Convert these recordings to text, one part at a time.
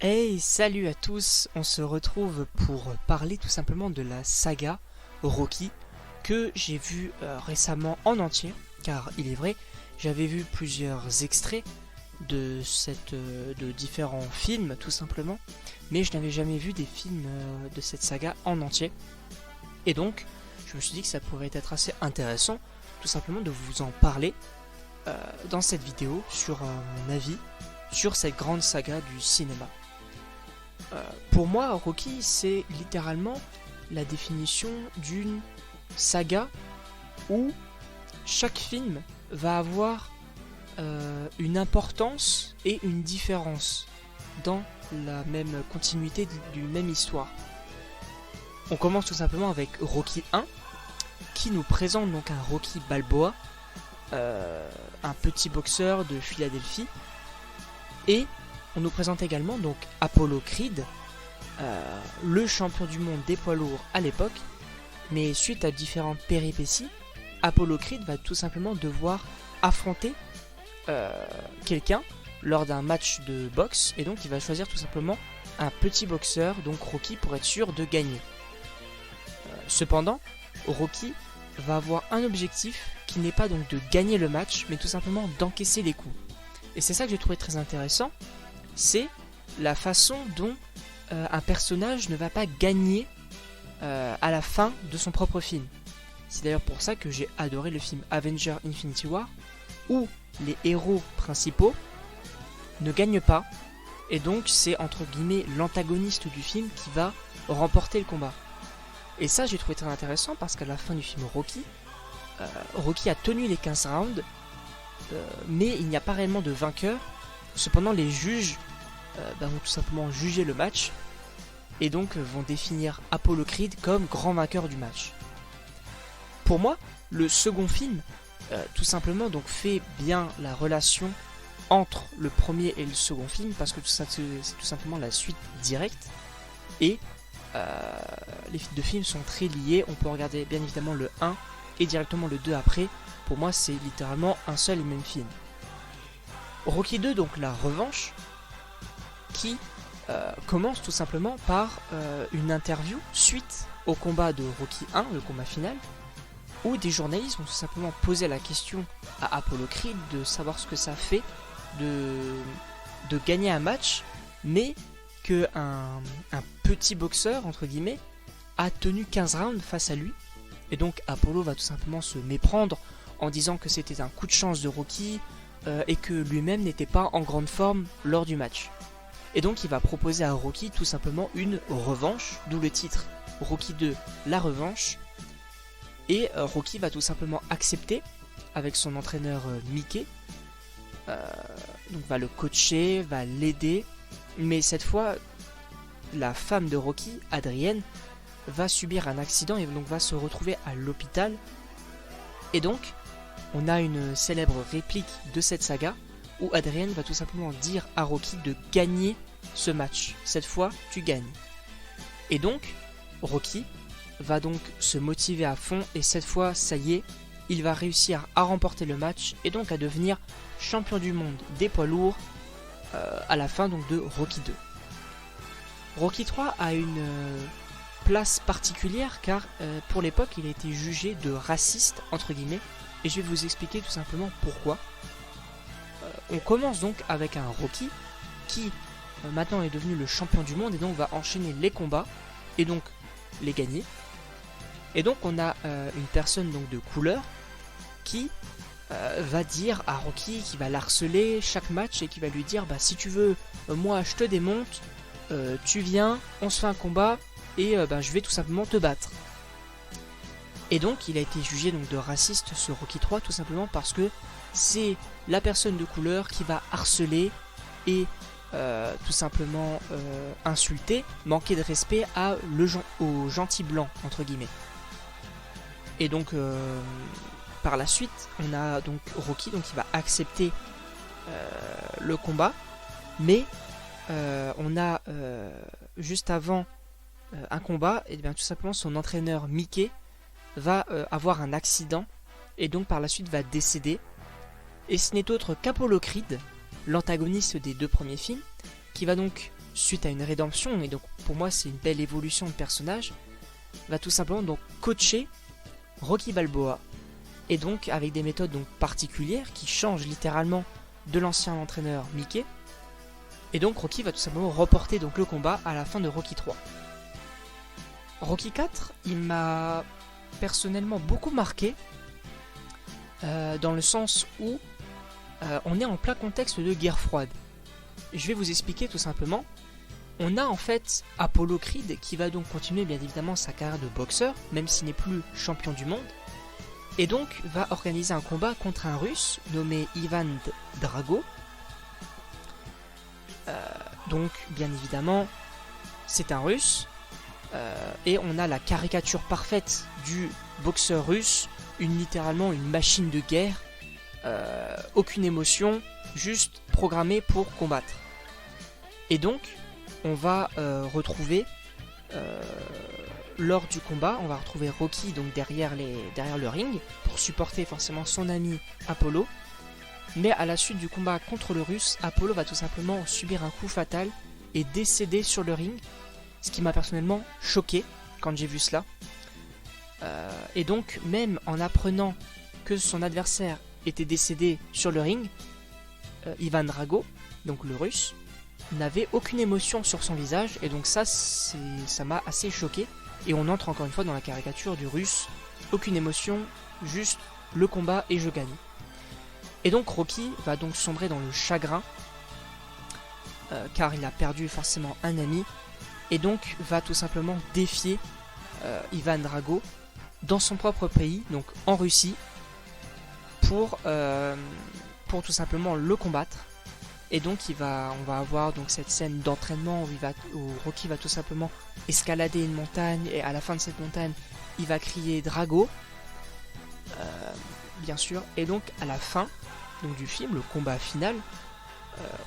Hey, salut à tous, on se retrouve pour parler tout simplement de la saga Rocky que j'ai vu récemment en entier, car il est vrai, j'avais vu plusieurs extraits de différents films tout simplement, mais je n'avais jamais vu des films de cette saga en entier. Et donc, je me suis dit que ça pourrait être assez intéressant tout simplement de vous en parler dans cette vidéo sur mon avis sur cette grande saga du cinéma. Pour moi, Rocky, c'est littéralement la définition d'une saga où chaque film va avoir une importance et une différence dans la même continuité d'une même histoire. On commence tout simplement avec Rocky 1, qui nous présente donc un Rocky Balboa, un petit boxeur de Philadelphie, et on nous présente également donc Apollo Creed, le champion du monde des poids lourds à l'époque, mais suite à différentes péripéties, Apollo Creed va tout simplement devoir affronter quelqu'un lors d'un match de boxe, et donc il va choisir tout simplement un petit boxeur, donc Rocky, pour être sûr de gagner. Cependant, Rocky va avoir un objectif qui n'est pas donc de gagner le match, mais tout simplement d'encaisser les coups. Et c'est ça que j'ai trouvé très intéressant, c'est la façon dont un personnage ne va pas gagner à la fin de son propre film. C'est d'ailleurs pour ça que j'ai adoré le film Avengers Infinity War, où les héros principaux ne gagnent pas, et donc c'est entre guillemets l'antagoniste du film qui va remporter le combat. Et ça j'ai trouvé très intéressant parce qu'à la fin du film Rocky, Rocky a tenu les 15 rounds, mais il n'y a pas réellement de vainqueur. Cependant les juges vont tout simplement juger le match et donc vont définir Apollo Creed comme grand vainqueur du match. Pour moi, le second film tout simplement donc fait bien la relation entre le premier et le second film, parce que c'est tout simplement la suite directe, et les deux films sont très liés. On peut regarder bien évidemment le 1 et directement le 2 après. Pour moi c'est littéralement un seul et même film. Rocky 2, donc la revanche, qui commence tout simplement par une interview suite au combat de Rocky 1, le combat final, où des journalistes vont tout simplement poser la question à Apollo Creed de savoir ce que ça fait de gagner un match, mais que un petit boxeur, entre guillemets, a tenu 15 rounds face à lui. Et donc Apollo va tout simplement se méprendre en disant que c'était un coup de chance de Rocky, et que lui-même n'était pas en grande forme lors du match. Et donc il va proposer à Rocky tout simplement une revanche, d'où le titre Rocky 2, la revanche. Et Rocky va tout simplement accepter avec son entraîneur Mickey, donc va le coacher, va l'aider, mais cette fois la femme de Rocky, Adrienne, va subir un accident et donc va se retrouver à l'hôpital. Et donc on a une célèbre réplique de cette saga où Adrienne va tout simplement dire à Rocky de gagner ce match. Cette fois, tu gagnes. Et donc, Rocky va donc se motiver à fond, et cette fois, ça y est, il va réussir à remporter le match et donc à devenir champion du monde des poids lourds à la fin donc de Rocky 2. Rocky 3 a une place particulière car pour l'époque, il a été jugé de raciste, entre guillemets, et je vais vous expliquer tout simplement pourquoi. On commence donc avec un Rocky qui maintenant est devenu le champion du monde et donc va enchaîner les combats et donc les gagner. Et donc on a une personne donc de couleur qui va dire à Rocky, qui va l'harceler chaque match et qui va lui dire bah si tu veux, moi je te démonte, tu viens, on se fait un combat et je vais tout simplement te battre. Et donc il a été jugé donc de raciste ce Rocky 3 tout simplement parce que c'est la personne de couleur qui va harceler et tout simplement insulter, manquer de respect aux gentils blancs, entre guillemets. Et donc par la suite on a donc Rocky donc qui va accepter le combat, mais on a juste avant un combat, et bien tout simplement son entraîneur Mickey va avoir un accident et donc par la suite va décéder. Et ce n'est autre qu'Apollo Creed, l'antagoniste des deux premiers films, qui va donc suite à une rédemption, et donc pour moi c'est une belle évolution de personnage, va tout simplement donc coacher Rocky Balboa, et donc avec des méthodes donc particulières qui changent littéralement de l'ancien entraîneur Mickey. Et donc Rocky va tout simplement reporter donc le combat à la fin de Rocky 3. Rocky 4, il m'a personnellement beaucoup marqué, dans le sens où on est en plein contexte de guerre froide. Je vais vous expliquer tout simplement. On a en fait Apollo Creed qui va donc continuer bien évidemment sa carrière de boxeur, même s'il n'est plus champion du monde, et donc va organiser un combat contre un Russe nommé Ivan Drago. Donc bien évidemment c'est un Russe, et on a la caricature parfaite du boxeur russe, littéralement une machine de guerre, aucune émotion, juste programmée pour combattre. Et donc on va retrouver lors du combat, on va retrouver Rocky donc derrière le ring pour supporter forcément son ami Apollo. Mais à la suite du combat contre le Russe, Apollo va tout simplement subir un coup fatal et décéder sur le ring, ce qui m'a personnellement choqué quand j'ai vu cela. Et donc même en apprenant que son adversaire était décédé sur le ring, Ivan Drago, donc le Russe, n'avait aucune émotion sur son visage, et donc ça m'a assez choqué. Et on entre encore une fois dans la caricature du Russe, aucune émotion, juste le combat et je gagne. Et donc Rocky va donc sombrer dans le chagrin, car il a perdu forcément un ami, et donc va tout simplement défier Ivan Drago dans son propre pays, donc en Russie, pour tout simplement le combattre. Et donc on va avoir donc cette scène d'entraînement où Rocky va tout simplement escalader une montagne, et à la fin de cette montagne il va crier Drago, bien sûr. Et donc à la fin donc, du film, le combat final,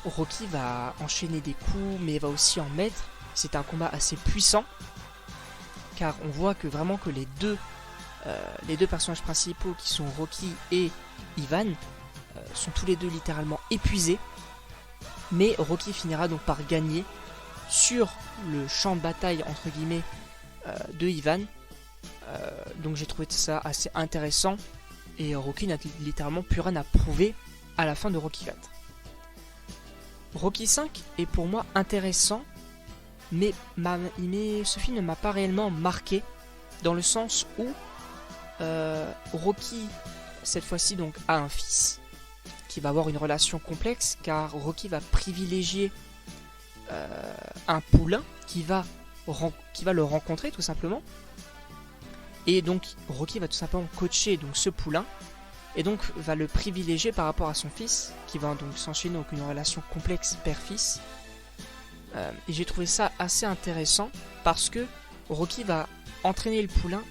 Rocky va enchaîner des coups mais va aussi en mettre. C'est un combat assez puissant, car on voit que vraiment que les deux personnages principaux qui sont Rocky et Ivan sont tous les deux littéralement épuisés. Mais Rocky finira donc par gagner sur le champ de bataille entre guillemets de Ivan. Donc j'ai trouvé ça assez intéressant, et Rocky n'a littéralement plus rien à prouver à la fin de Rocky 4. Rocky 5 est pour moi intéressant, mais ce film ne m'a pas réellement marqué, dans le sens où Rocky cette fois-ci donc a un fils qui va avoir une relation complexe, car Rocky va privilégier un poulain qui va le rencontrer tout simplement, et donc Rocky va tout simplement coacher donc ce poulain, et donc va le privilégier par rapport à son fils, qui va donc s'enchaîner donc une relation complexe père-fils. Et j'ai trouvé ça assez intéressant, parce que Rocky va entraîner le poulain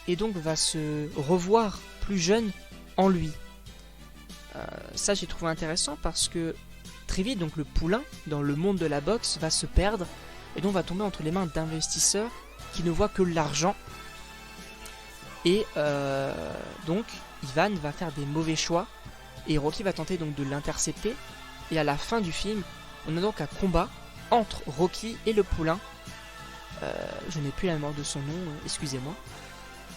et donc va se revoir plus jeune en lui. Ça j'ai trouvé intéressant, parce que très vite donc le poulain dans le monde de la boxe va se perdre, et donc va tomber entre les mains d'investisseurs qui ne voient que l'argent, et donc Ivan va faire des mauvais choix, et Rocky va tenter donc de l'intercepter. Et à la fin du film, on a donc un combat entre Rocky et le poulain. Je n'ai plus la mémoire de son nom, excusez-moi.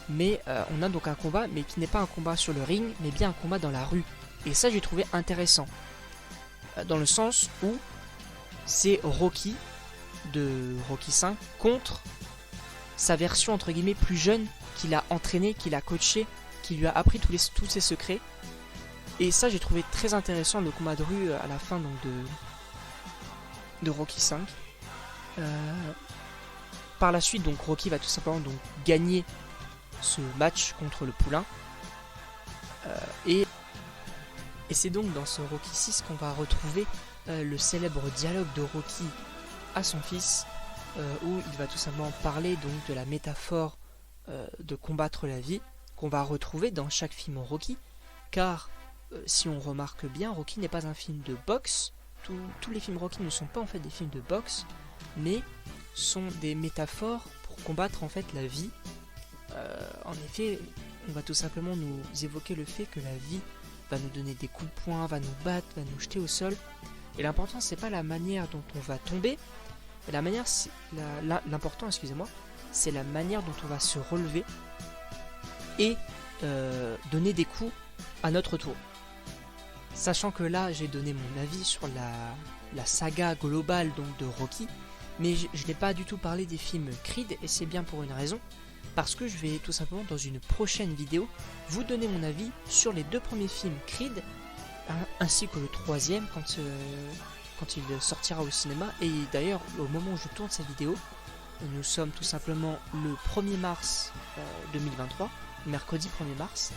Mais on a donc un combat, mais qui n'est pas un combat sur le ring, mais bien un combat dans la rue. Et ça j'ai trouvé intéressant, dans le sens où c'est Rocky de Rocky 5 contre sa version entre guillemets plus jeune, qu'il a entraîné, qu'il a coaché, qui lui a appris tous ses secrets. Et ça j'ai trouvé très intéressant, le combat de rue à la fin donc de Rocky 5. Par la suite donc Rocky va tout simplement donc gagner ce match contre le poulain, et c'est donc dans ce Rocky 6 qu'on va retrouver le célèbre dialogue de Rocky à son fils, où il va tout simplement parler donc de la métaphore de combattre la vie, qu'on va retrouver dans chaque film Rocky, car si on remarque bien, Rocky n'est pas un film de boxe. Tous les films Rocky ne sont pas en fait des films de boxe, mais sont des métaphores pour combattre en fait la vie. En effet, on va tout simplement nous évoquer le fait que la vie va nous donner des coups de poing, va nous battre, va nous jeter au sol. Et l'important c'est pas la manière dont on va tomber, L'important, excusez-moi, c'est la manière dont on va se relever et donner des coups à notre tour. Sachant que là, j'ai donné mon avis sur la saga globale donc de Rocky, mais je n'ai pas du tout parlé des films Creed, et c'est bien pour une raison, parce que je vais tout simplement dans une prochaine vidéo vous donner mon avis sur les 2 premiers films Creed, ainsi que le 3e quand il sortira au cinéma. Et d'ailleurs, au moment où je tourne cette vidéo, nous sommes tout simplement le 1er mars 2023, mercredi 1er mars,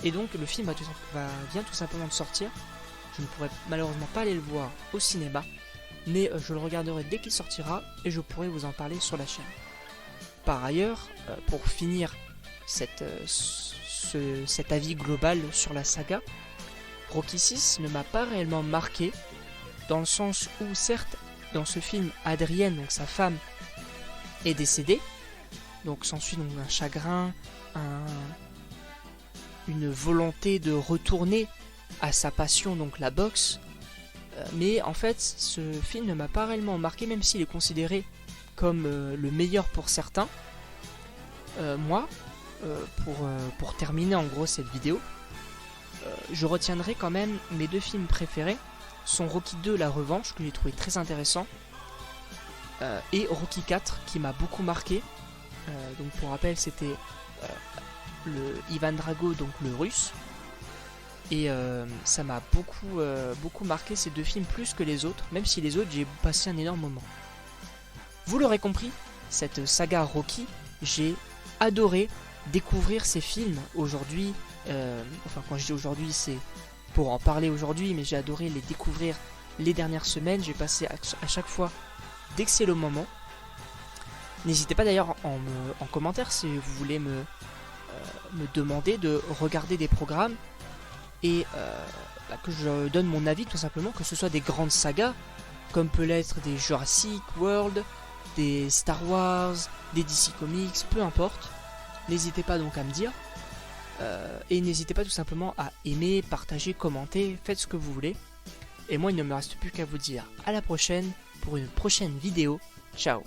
et donc le film vient tout simplement de sortir. Je ne pourrai malheureusement pas aller le voir au cinéma, mais je le regarderai dès qu'il sortira et je pourrai vous en parler sur la chaîne. Par ailleurs, pour finir cet avis global sur la saga, Rocky VI ne m'a pas réellement marqué, dans le sens où certes, dans ce film, Adrienne, donc sa femme, est décédée, donc s'ensuit donc un chagrin, une volonté de retourner à sa passion, donc la boxe, mais en fait ce film ne m'a pas réellement marqué, même s'il est considéré comme le meilleur pour certains. Moi, pour terminer en gros cette vidéo, je retiendrai quand même mes 2 films préférés sont Rocky 2 La Revanche, que j'ai trouvé très intéressant, et Rocky 4 qui m'a beaucoup marqué. Donc pour rappel, c'était le Ivan Drago, donc le russe, et ça m'a beaucoup marqué ces 2 films, plus que les autres, même si les autres j'ai passé un énorme moment. Vous l'aurez compris, cette saga Rocky, j'ai adoré découvrir ces films aujourd'hui. Enfin, quand je dis aujourd'hui, c'est pour en parler aujourd'hui, mais j'ai adoré les découvrir les dernières semaines. J'ai passé à chaque fois d'excellents moments. N'hésitez pas d'ailleurs en commentaire si vous voulez me demander de regarder des programmes et que je donne mon avis, tout simplement, que ce soit des grandes sagas comme peut l'être des Jurassic World, des Star Wars, des DC Comics, peu importe. N'hésitez pas donc à me dire, et n'hésitez pas tout simplement à aimer, partager, commenter, faites ce que vous voulez. Et moi, il ne me reste plus qu'à vous dire à la prochaine pour une prochaine vidéo. Ciao.